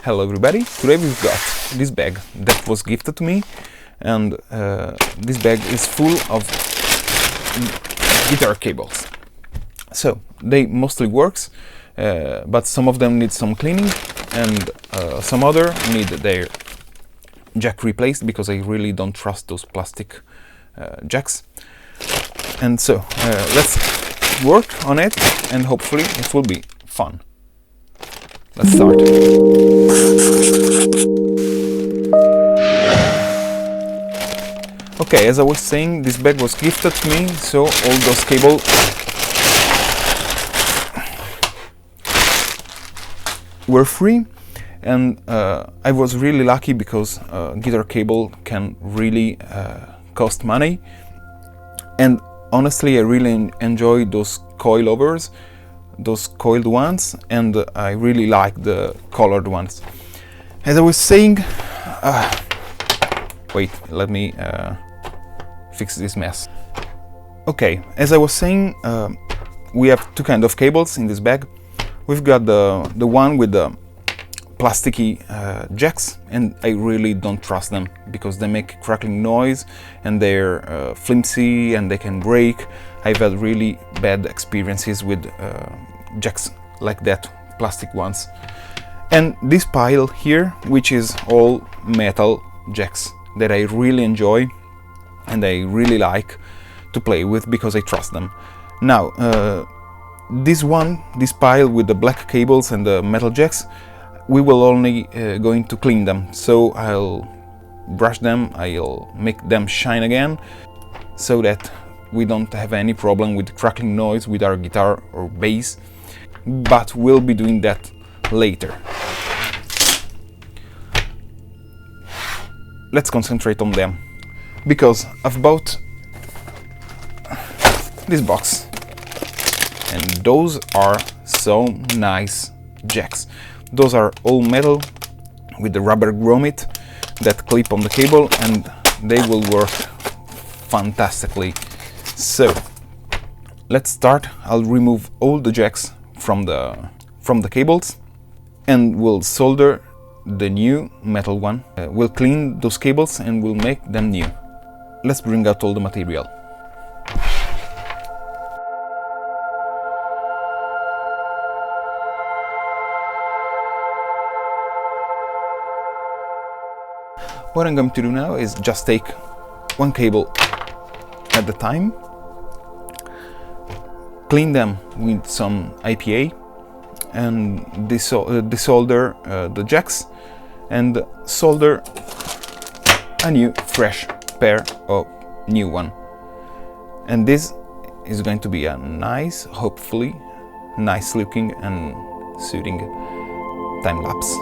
Hello everybody, today we've got this bag that was gifted to me, and this bag is full of guitar cables. So they mostly works, but some of them need some cleaning and some other need their jack replaced because I really don't trust those plastic jacks. And so let's work on it and hopefully it will be fun. Let's start. Okay, as I was saying, this bag was gifted to me, so all those cables were free, and I was really lucky because guitar cable can really cost money, and honestly I really enjoy those coilovers, those coiled ones, and I really like the colored ones. As I was saying, wait, let me fix this mess. Okay, as I was saying, we have two kind of cables in this bag. We've got the one with the plasticky jacks, and I really don't trust them because they make crackling noise and they're flimsy and they can break. I've had really bad experiences with jacks like that, plastic ones. And this pile here, which is all metal jacks that I really enjoy and I really like to play with because I trust them. Now, this pile with the black cables and the metal jacks, we will only going to clean them. So I'll brush them, I'll make them shine again, so that we don't have any problem with crackling noise with our guitar or bass, but we'll be doing that later. Let's concentrate on them, because I've bought this box, and those are so nice jacks. Those are all metal with the rubber grommet that clip on the cable, and they will work fantastically. So let's start. I'll remove all the jacks from the cables, and we'll solder the new metal one. We'll clean those cables and we'll make them new. Let's bring out all the material. What I'm going to do now is just take one cable at the time, clean them with some IPA, and desolder the jacks and solder a new fresh pair of new one. And this is going to be a nice, hopefully nice looking and suiting time lapse.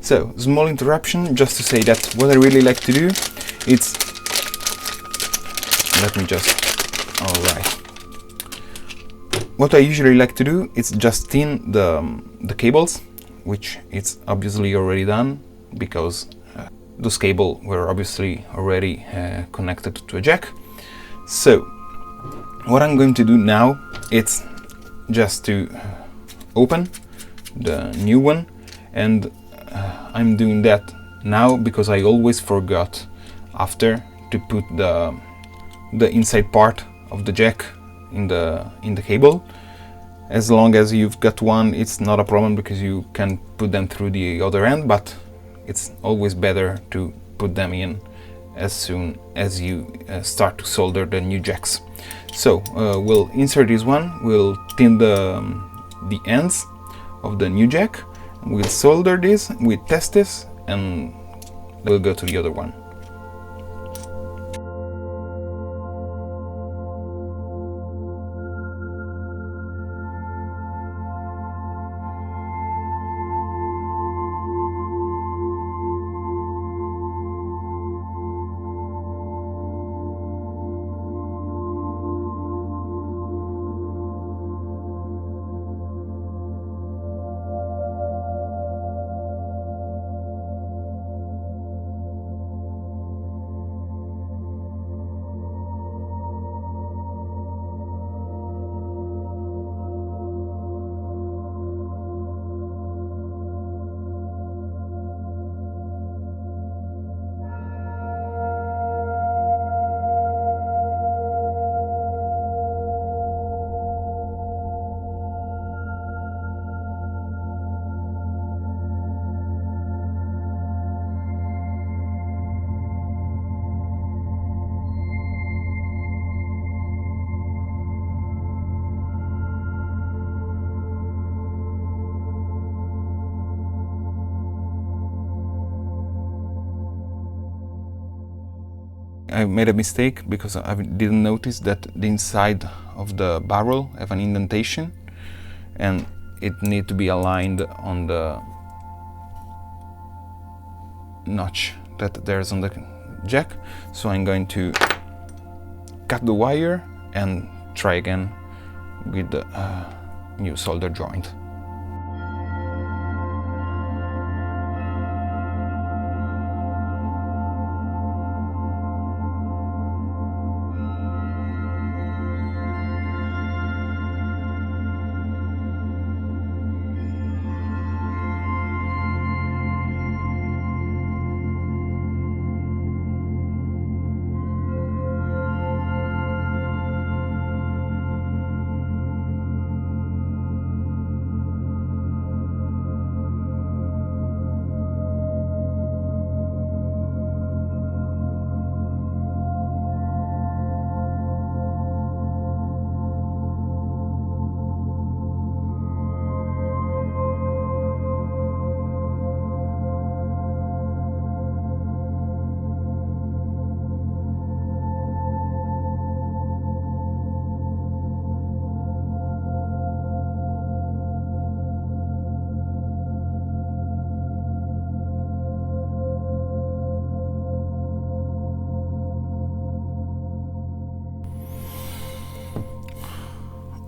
So, small interruption, just to say that what I really like to do, it's... Let me just... Alright. What I usually like to do is just thin the cables, which it's obviously already done, because those cables were obviously already connected to a jack. So, what I'm going to do now, it's just to open the new one, and I'm doing that now because I always forgot after to put the inside part of the jack in the cable. As long as you've got one, it's not a problem because you can put them through the other end, but it's always better to put them in as soon as you start to solder the new jacks. So we'll insert this one, we'll thin the ends of the new jack, we'll solder this, we test this, and we'll go to the other one. I made a mistake because I didn't notice that the inside of the barrel have an indentation, and it need to be aligned on the notch that there's on the jack. So I'm going to cut the wire and try again with the new solder joint.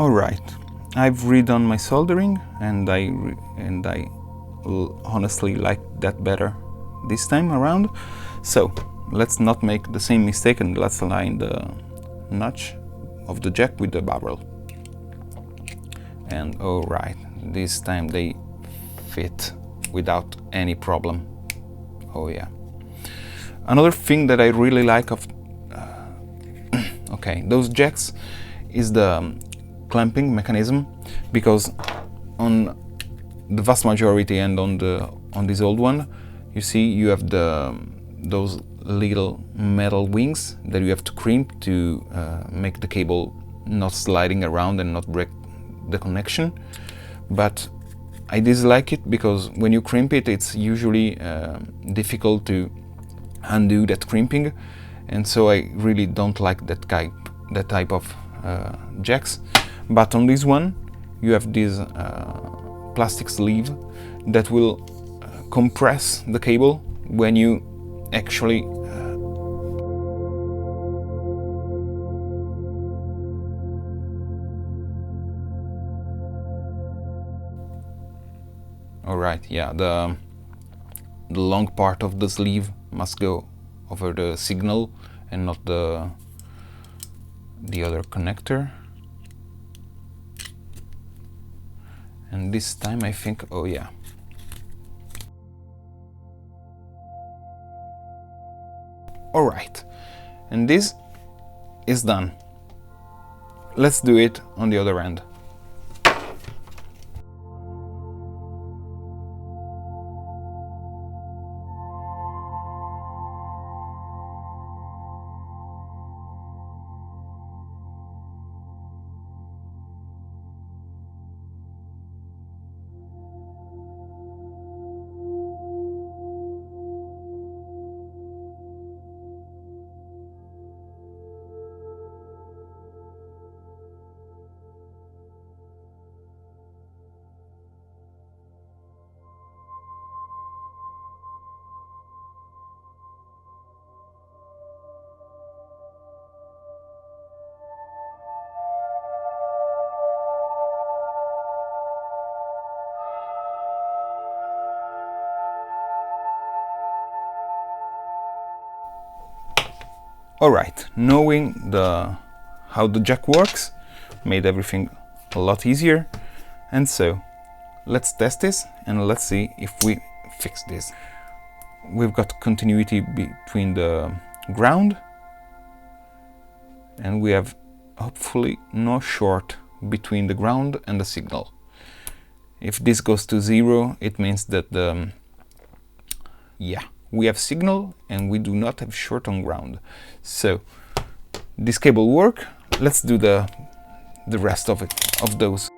Alright, I've redone my soldering, and I honestly like that better this time around. So let's not make the same mistake, and let's align the notch of the jack with the barrel. And alright, this time they fit without any problem. Oh yeah. Another thing that I really like of okay, those jacks is the clamping mechanism, because on the vast majority and on this old one, you see you have those little metal wings that you have to crimp to make the cable not sliding around and not break the connection. But I dislike it because when you crimp it, it's usually difficult to undo that crimping, and so I really don't like that type of jacks. But on this one, you have this plastic sleeve that will compress the cable when you actually Alright, yeah, the long part of the sleeve must go over the signal and not the other connector. And this time I think, oh yeah. Alright, and this is done. Let's do it on the other end. Alright, knowing how the jack works made everything a lot easier. And so, let's test this and let's see if we fix this. We've got continuity between the ground, and we have hopefully no short between the ground and the signal. If this goes to 0, it means that we have signal and we do not have short on ground. So this cable work. Let's do the rest of those.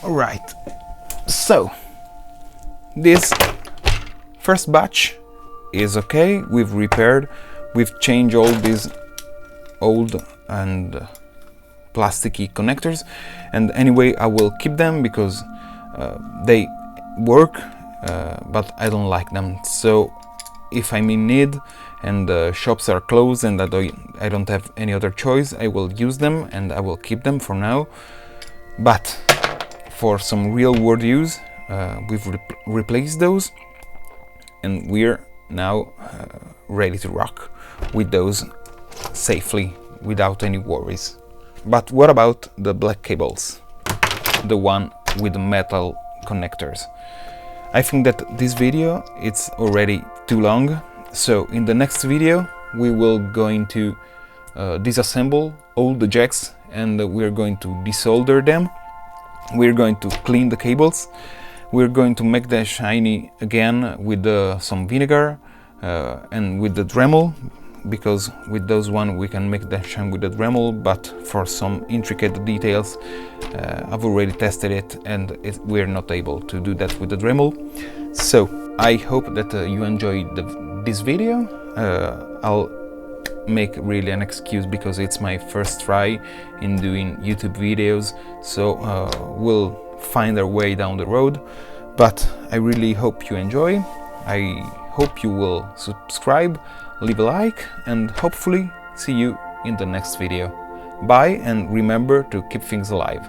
Alright, so this first batch is okay. We've repaired, we've changed all these old and plasticky connectors, and anyway I will keep them because they work, but I don't like them. So if I'm in need and the shops are closed and I don't have any other choice, I will use them and I will keep them for now. But for some real world use, we've replaced those, and we're now ready to rock with those safely without any worries. But what about the black cables, the one with the metal connectors? I think that this video it's already too long, so in the next video we will going to disassemble all the jacks, and we're going to desolder them. We're going to clean the cables. We're going to make them shiny again with some vinegar and with the Dremel, because with those one we can make them shine with the Dremel, but for some intricate details I've already tested it and we're not able to do that with the Dremel. So I hope that you enjoyed this video. I'll make really an excuse because it's my first try in doing YouTube videos, so we'll find our way down the road, but I really hope you enjoy. I hope you will subscribe, leave a like, and hopefully see you in the next video. Bye, and remember to keep things alive.